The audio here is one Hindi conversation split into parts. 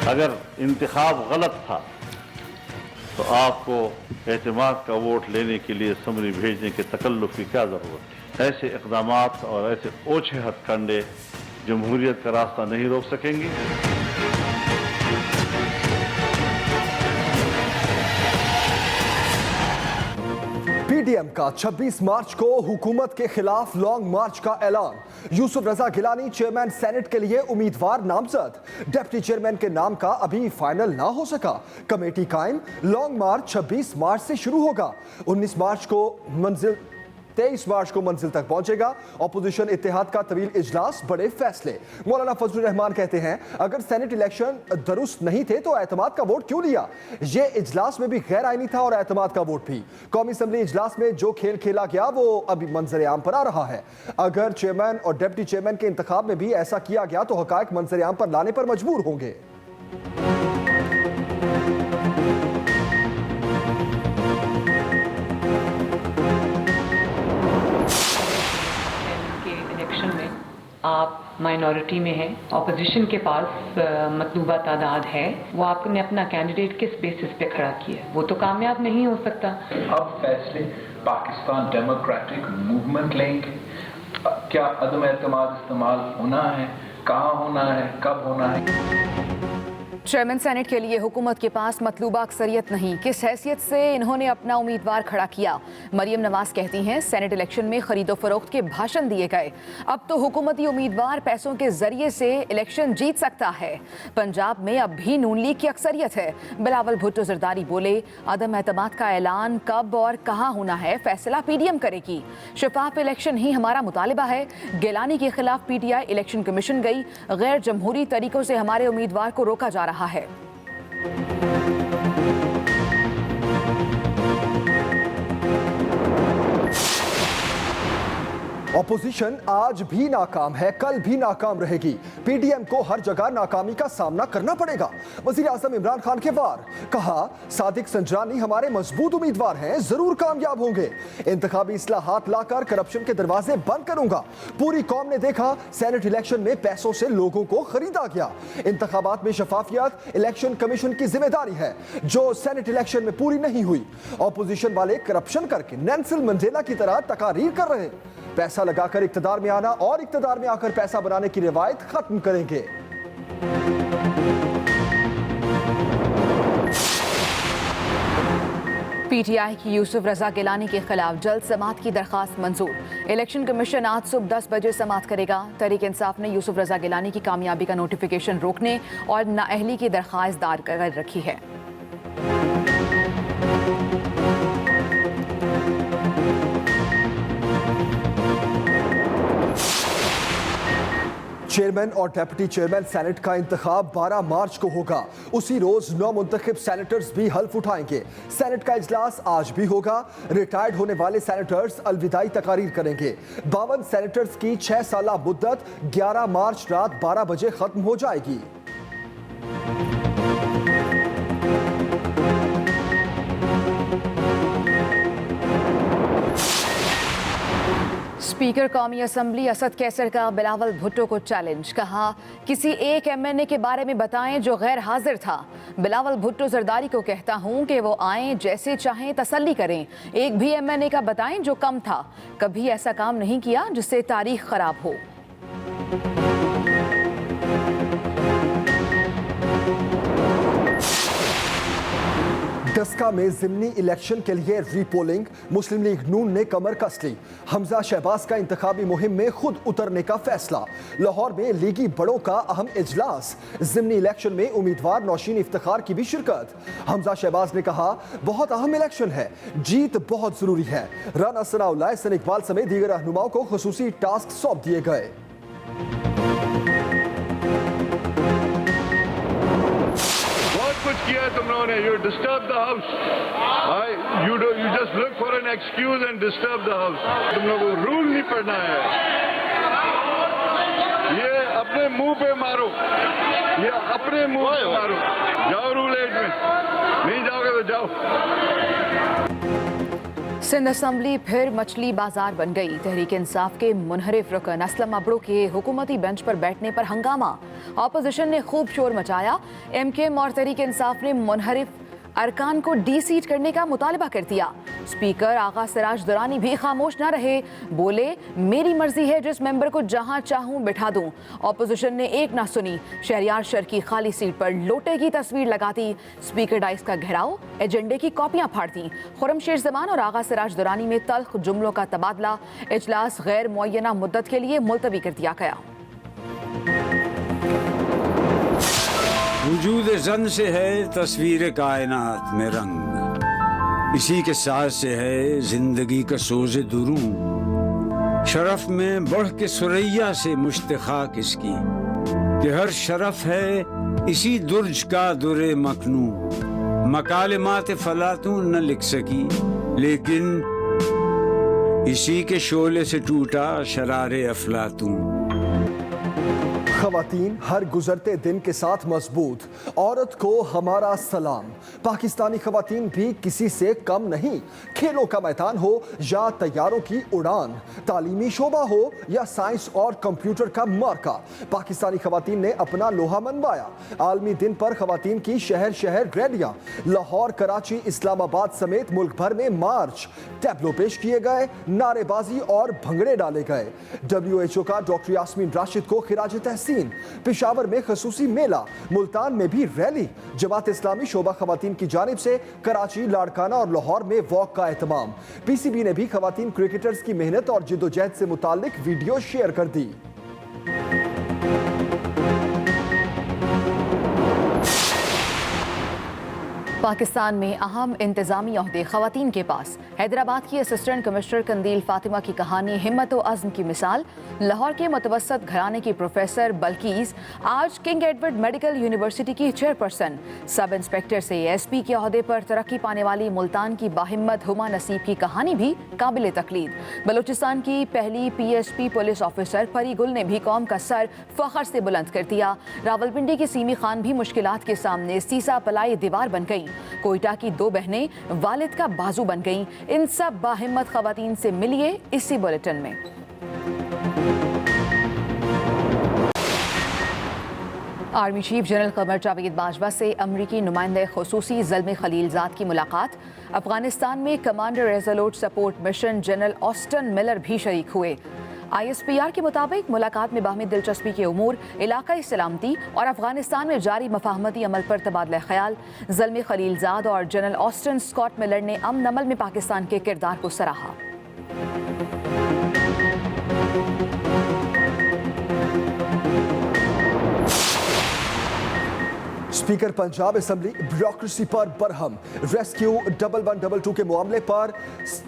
अगर इंतखाब गलत था तो आपको एतमाद का वोट लेने के लिए असम्बली भेजने के तकल्लुफ़ की क्या ज़रूरत थी। ऐसे इक़दामात और ऐसे ओछे हथकंडे जमहूरियत का रास्ता नहीं रोक सकेंगे। पीडीएम का 26 मार्च को हुकूमत के खिलाफ लॉन्ग मार्च का ऐलान। यूसुफ रजा गिलानी चेयरमैन सेनेट के लिए उम्मीदवार नामजद। डिप्टी चेयरमैन के नाम का अभी फाइनल ना हो सका, कमेटी कायम। लॉन्ग मार्च 26 मार्च से शुरू होगा, 23 मार्च को मंजिल तक पहुंचेगा। ऑपोजिशन इत्तेहाद का तवील इजलास, बड़े फैसले। मौलाना फजलुर रहमान कहते हैं अगर सेनेट इलेक्शन दुरुस्त नहीं थे तो एतमाद का वोट क्यों लिया। ये इजलास में भी गैर आईनी था और एतमाद का वोट भी। कौमी असम्बली इजलास में जो खेल खेला गया वो अभी मंजर आम पर आ रहा है। अगर चेयरमैन और डिप्टी चेयरमैन के इंतखाब में भी ऐसा किया गया तो हकायक मंजर आम पर लाने पर मजबूर होंगे। आप माइनॉरिटी में हैं, ऑपोजिशन के पास मतलूबा तादाद है, वो आपने अपना कैंडिडेट किस बेसिस पे खड़ा किया, वो तो कामयाब नहीं हो सकता। अब फैसले पाकिस्तान डेमोक्रेटिक मूवमेंट लेंगे। क्या अदम एतमाद इस्तेमाल होना है, कहाँ होना है, कब होना है। चेयरमैन सेनेट के लिए हुकूमत के पास मतलूबा अक्सरियत नहीं, किस हैसियत से इन्होंने अपना उम्मीदवार खड़ा किया। मरियम नवाज कहती हैं सेनेट इलेक्शन में खरीदो फरोख्त के भाषण दिए गए, अब तो हुकूमती उम्मीदवार पैसों के जरिए से इलेक्शन जीत सकता है। पंजाब में अब भी नून लीग की अक्सरियत है। बिलावल भुट्टो जरदारी बोले अदम एतमाद का ऐलान कब और कहाँ होना है फैसला पीडीएम करेगी। शफाफ इलेक्शन ही हमारा मुतालिबा है। गिलानी के खिलाफ पीटीआई इलेक्शन कमीशन गई, गैर जमहूरी तरीकों से हमारे उम्मीदवार को रोका जा रहा है। ऑपोजिशन आज भी नाकाम है, कल भी नाकाम रहेगी। पीडीएम को हर जगह नाकामी का सामना करना पड़ेगा। वजीर आजम इमरान खान के वार, कहा सादिक संजरानी हमारे मजबूत उम्मीदवार हैं, जरूर कामयाब होंगे। इंतखाबी इस्लाहात लाकर करप्शन के दरवाजे बंद करूंगा। पूरी कौम ने देखा सेनेट इलेक्शन में पैसों से लोगों को खरीदा गया। इंतखाबात में शफाफियत इलेक्शन कमीशन की जिम्मेदारी है, जो सेनेट इलेक्शन में पूरी नहीं हुई। ऑपोजिशन वाले करप्शन करके नेल्सन मंडेला की तरह तकारीर कर रहे, पैसा लगाकर इक्तदार में आना और इक्तदार में आकर पैसा बनाने की रिवायत खत्म करेंगे। पीटीआई की यूसुफ रजा गिलानी के खिलाफ जल्द समाअत की दरखास्त मंजूर। इलेक्शन कमीशन आज सुबह 10 बजे समाअत करेगा। तहरीक इंसाफ ने यूसुफ रजा गिलानी की कामयाबी का नोटिफिकेशन रोकने और नाअहली की दरखास्त दायर कर रखी है। चेयरमैन और डेप्यूटी चेयरमैन सेनेट का इंतखाब 12 मार्च को होगा। उसी रोज 9 मुंतखब सेनेटर्स भी हल्फ उठाएंगे। सेनेट का इजलास आज भी होगा। रिटायर्ड होने वाले सेनेटर्स अलविदाई तकारीर करेंगे। 52 सेनेटर्स की 6 साला मुद्दत 11 मार्च रात 12 बजे खत्म हो जाएगी। स्पीकर कौमी असम्बली असद कैसर का बिलावल भुट्टो को चैलेंज, कहा किसी एक एमएनए के बारे में बताएं जो गैर हाजिर था। बिलावल भुट्टो जरदारी को कहता हूं कि वो आएं, जैसे चाहें तसल्ली करें, एक भी एमएनए का बताएं जो कम था। कभी ऐसा काम नहीं किया जिससे तारीख खराब हो। डस्का में जिमनी इलेक्शन के लिए रीपोलिंग, मुस्लिम लीग नून ने कमर कस ली। हमजा शहबाज का इंतखाबी मुहिम में खुद उतरने का फैसला। लाहौर में लीगी बड़ों का अहम इजलास। जिमनी इलेक्शन में उम्मीदवार नौशीन इफ्तिखार की भी शिरकत। हमजा शहबाज ने कहा बहुत अहम इलेक्शन है, जीत बहुत जरूरी है। राना सनाउल्लाह, हसन इकबाल समेत दीगर रहनुमाओं को खुसूसी टास्क सौंप दिए गए। कुछ किया तुम लोगों ने, you disturb the house, you just look for an excuse and disturb the house. तुम लोगों को रूल नहीं पढ़ना है, ये अपने मुंह पे मारो, ये अपने मुंह पे मारो। जाओ रूल 8 में, नहीं जाओगे तो जाओ। सिंध असम्बली फिर मछली बाजार बन गई। तहरीक इंसाफ के मुनहरिफ रुकन असलम अबड़ो के हुकूमती बेंच पर बैठने पर हंगामा। ऑपोजिशन ने खूब शोर मचाया। MKM और तहरीक इंसाफ ने मुनहरिफ अरकान को डी-सीट करने का मुतालबा कर दिया। स्पीकर आगा सिराज दुरानी भी खामोश न रहे, बोले मेरी मर्जी है, जिस मेंबर को जहां चाहूं बिठा दूं। ऑपोजिशन ने एक ना सुनी। शहरियार शर की खाली सीट पर लोटे की तस्वीर लगा दी। स्पीकर डाइस का घेराव, एजेंडे की कॉपियां फाड़ दी। खुर्रमशेर जमान और आगा सिराज दुरानी में तल्ख जुमलों का तबादला। इजलास गैर मुअय्यना मुद्दत के लिए मुलतवी कर दिया गया। वजूद जन से है तस्वीर कायनात में रंग, इसी के साथ से है जिंदगी का सोज़ दुरूं। शरफ में बढ़ के सुरैया से मुश्तखा किसकी, कि हर शरफ है इसी दुर्ज का दुरे मखनू। मकालिमात फलातूं न लिख सकी, लेकिन इसी के शोले से टूटा शरारे अफलातूं। खवातीन हर गुजरते दिन के साथ मजबूत, औरत को हमारा सलाम। पाकिस्तानी खवातीन भी किसी से कम नहीं। खेलों का मैदान हो या तैयारों की उड़ान, तालीमी शोबा हो या साइंस और कंप्यूटर का मार्का, पाकिस्तानी खवातीन ने अपना लोहा मनवाया। आलमी दिन पर खवातीन की शहर शहर रैलियां, लाहौर, कराची, इस्लामाबाद समेत मुल्क भर में मार्च, टैब्लो पेश किए गए, नारेबाजी और भंगड़े डाले गए। WHO का डॉक्टर यास्मीन राशिद को खिराज तहसीन। पेशावर में खसूसी मेला, मुल्तान में भी रैली। जमात इस्लामी शोबा खवातीन की जानिब से कराची, लाड़काना और लाहौर में वॉक का एहतमाम। PCB ने भी खवातीन क्रिकेटर्स की मेहनत और जिद्दोजहद से मुताल्लिक वीडियो शेयर कर दी। पाकिस्तान में अहम इंतजामी ओहदे खवातीन के पास। हैदराबाद की असिस्टेंट कमिश्नर कंदील फातिमा की कहानी हिम्मत व अज़्म की मिसाल। लाहौर के मुतवस्सत घराने की प्रोफेसर बल्कीस आज किंग एडवर्ड मेडिकल यूनिवर्सिटी की चेयरपर्सन। सब इंस्पेक्टर से SP के ओहदे पर तरक्की पाने वाली मुल्तान की बाहिम्मत हुमा नसीब की कहानी भी काबिल तकलीद। बलूचिस्तान की पहली PSP पुलिस ऑफिसर परी गुल ने भी कौम का सर फख्र से बुलंद कर दिया। रावलपिंडी की सीमी खान भी मुश्किलात के सामने सीसा पलाई दीवार बन गई। कोयटा की 2 बहनें वालिद का बाजू बन गईं। इन सब बाहिम्मत खवातीन से मिलिए इसी बुलेटिन में। Army chief general Qamar Javed Bajwa से अमरीकी नुमाइंदे खुसूसी ज़ल्मी खलीलजाद की मुलाकात। अफगानिस्तान में commander Resolute Support Mission General Austin Miller भी शरीक हुए। ISPR के मुताबिक मुलाकात में बाहमी दिलचस्पी के उमूर, इलाकाई सलामती और अफगानिस्तान में जारी मफाहमती अमल पर तबादला ख्याल। ज़ल्मी खलीलजाद और जनरल ऑस्टन स्कॉट मिलर ने अमन अमल में पाकिस्तान के किरदार को सराहा। स्पीकर पंजाब असेंबली ब्यूरोक्रेसी पर बरहम। रेस्क्यू 1122 के मामले पर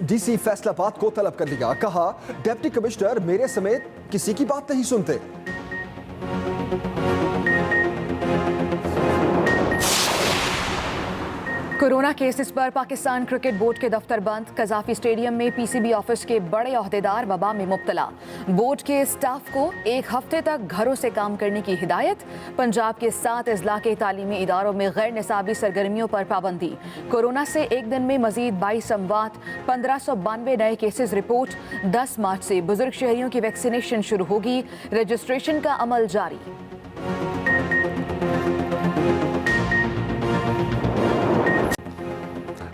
DC फैसलाबाद को तलब कर लिया। कहा डिप्टी कमिश्नर मेरे समेत किसी की बात नहीं सुनते। कोरोना केसेस पर पाकिस्तान क्रिकेट बोर्ड के दफ्तर बंद। कजाफी स्टेडियम में PCB ऑफिस के बड़े ओहदेदार वबा में मुब्तला। बोर्ड के स्टाफ को 1 हफ्ते तक घरों से काम करने की हिदायत। पंजाब के 7 अजला के तालीमी इदारों में गैर निसाबी सरगर्मियों पर पाबंदी। कोरोना से एक दिन में मजीद 22 अमवात, 1592 नए केसेस रिपोर्ट। 10 मार्च से बुजुर्ग शहरियों की वैक्सीनेशन शुरू होगी। रजिस्ट्रेशन का अमल जारी।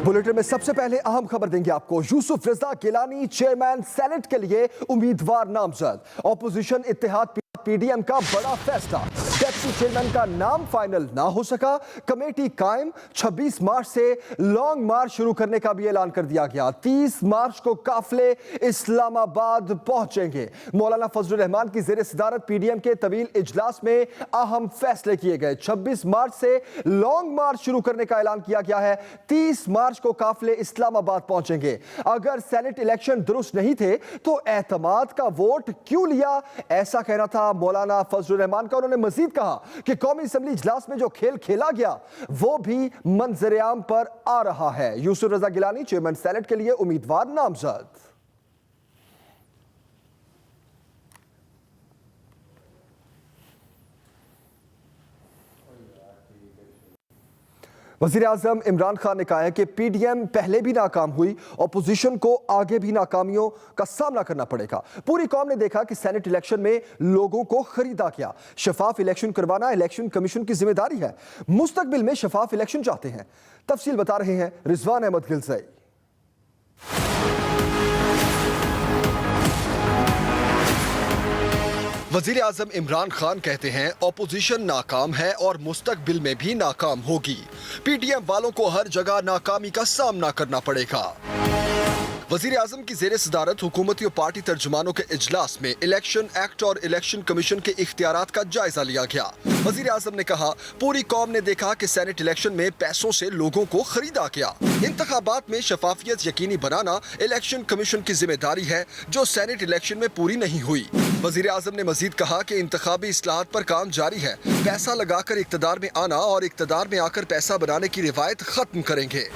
बुलेटिन में सबसे पहले अहम खबर देंगे आपको। यूसुफ रजा गिलानी चेयरमैन सेनेट के लिए उम्मीदवार नामजद। ऑपोजिशन इत्तेहाद PDM का बड़ा फैसला, डेप्टी चेयरमैन का नाम फाइनल ना हो सका। कमेटी कायम। 26 मार्च से लॉन्ग मार्च शुरू करने का भी ऐलान कर दिया गया। 30 मार्च को काफले इस्लामाबाद पहुंचेंगे। मौलाना फजलुर रहमान की जेर सदारत PDM के तवील इजलास में अहम फैसले किए गए। 26 मार्च से लॉन्ग मार्च शुरू करने का ऐलान किया गया है। 30 मार्च को काफले इस्लामाबाद पहुंचेंगे। अगर सेनेट इलेक्शन दुरुस्त नहीं थे तो एतमाद का वोट क्यों लिया, ऐसा कहना था मौलाना फजलुर रहमान का। उन्होंने मजीद कहा कि कौमी असेंबली इजलास में जो खेल खेला गया वो भी मंजरेआम पर आ रहा है। यूसुफ रजा गिलानी चेयरमैन सेनेट के लिए उम्मीदवार नामजद। वज़ीर आज़म इमरान खान ने कहा है कि पीडीएम पहले भी नाकाम हुई, अपोजिशन को आगे भी नाकामियों का सामना करना पड़ेगा। पूरी कौम ने देखा कि सेनेट इलेक्शन में लोगों को खरीदा गया। शफाफ इलेक्शन करवाना इलेक्शन कमीशन की जिम्मेदारी है। मुस्तकबिल में शफाफ इलेक्शन चाहते हैं। तफसील बता रहे हैं रिजवान अहमद गिलज़ई। वज़ीर आज़म इमरान खान कहते हैं ऑपोजिशन नाकाम है और मुस्तकबिल में भी नाकाम होगी। पीडीएम वालों को हर जगह नाकामी का सामना करना पड़ेगा। वज़ीर आज़म की ज़ेरे सदारत हुकूमती और पार्टी तर्जुमानों के इजलास में इलेक्शन एक्ट और इलेक्शन कमीशन के इख्तियारात का जायजा लिया गया। वज़ीर आज़म ने कहा, पूरी कौम ने देखा कि सेनेट इलेक्शन में पैसों से लोगों को खरीदा गया। इंतखाबात में शफाफियत यकीनी बनाना इलेक्शन कमीशन की जिम्मेदारी है, जो सेनेट इलेक्शन में पूरी नहीं हुई। वज़ीर आज़म ने मजीद कहा कि इंतखाबी इस्लाहात पर काम जारी है। पैसा लगाकर इक्तदार में आना और इक्तदार में आकर पैसा बनाने की रिवायत खत्म करेंगे।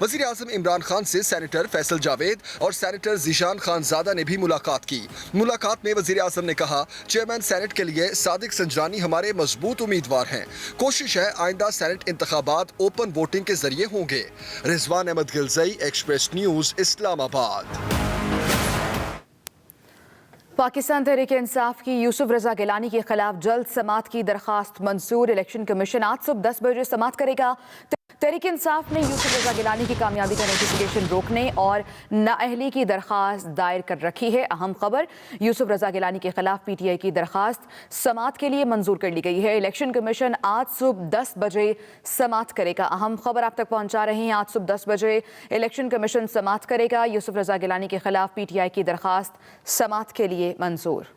वज़ीर आज़म इमरान खान से सेनेटर फैसल जावेद और सेनेटर ज़ीशान खानज़ादा ने भी मुलाकात की। मुलाकात में वज़ीर आज़म ने कहा, चेयरमैन सेनेट के लिए सादिक संजरानी हमारे मजबूत उम्मीदवार हैं। कोशिश है आइंदा सेनेट इंतखाबात ओपन वोटिंग के जरिए होंगे। Rizwan Ahmed Gilzai, express news, Islamabad. पाकिस्तान तहरीक इंसाफ की यूसुफ रजा गिलानी के खिलाफ जल्द समाअत की दरखास्त मंजूर। इलेक्शन कमीशन आज सुबह 10 बजे समाअत करेगा। तहरीक इंसाफ ने यूसुफ रजा गिलानी की कामयाबी का नोटिफिकेशन रोकने और नाअहली की दरखास्त दायर कर रखी है। अहम खबर, यूसुफ रजा गिलानी के खिलाफ पीटीआई की दरखास्त समाअत के लिए मंजूर कर ली गई है। इलेक्शन कमीशन आज सुबह 10 बजे समाअत करेगा। अहम खबर आप तक पहुंचा रहे हैं। आज सुबह 10 बजे इलेक्शन कमीशन समाअत करेगा। यूसुफ रजा गिलानी के खिलाफ पीटीआई की दरखास्त समाअत के लिए मंजूर।